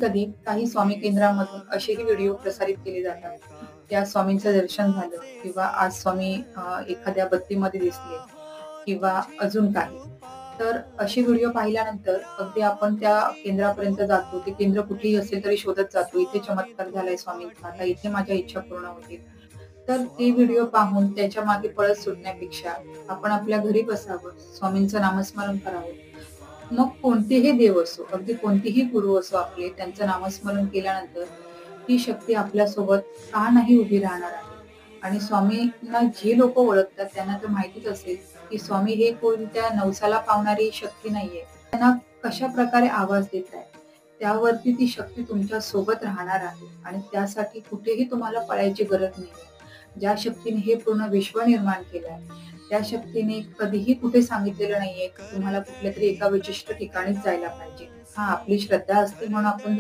कधी काही स्वामी केंद्रामधून असेही व्हिडिओ प्रसारित केले जातात. त्या स्वामींचं दर्शन झालं किंवा आज स्वामी एखाद्या बत्तीमध्ये दिसले किंवा अजून काही. तर असे व्हिडिओ पाहिल्यानंतर अगदी आपण त्या केंद्रापर्यंत जातो. ते केंद्र कुठेही असेल तरी शोधत जातो. इथे चमत्कार झालाय स्वामींचा, आता इथे माझ्या इच्छा पूर्ण होतील. तर ते व्हिडिओ पाहून त्याच्या मागे पळत सुटण्यापेक्षा आपण आपल्या घरी बसावं, स्वामींचं नामस्मरण करावं. मग कोणतेही देव असो, अगदी कोणतेही गुरु असो आपले, त्यांचं नामस्मरण केल्यानंतर ती शक्ती आपल्यासोबत का नाही उभी राहणार आहे. आणि स्वामींना जे लोकं ओळखतात त्यांना तर माहितीच असेल, की स्वामी हे कोणत्या नवसाला पावणारी शक्ती नाहीये. त्यांना कशाप्रकारे आवाज देत आहे, त्यावरती ती शक्ती तुमच्या सोबत राहणार आहे आणि त्यासाठी कुठेही तुम्हाला पळायची गरज नाहीये. ज्या शक्तीने हे पूर्ण विश्व निर्माण केलंय, त्या शक्तीने कधीही कुठे सांगितलेलं नाहीये, की तुम्हाला कुठल्यातरी एका विशिष्ट ठिकाणीच जायला पाहिजे. हां, आपली श्रद्धा असते म्हणून आपण जातो.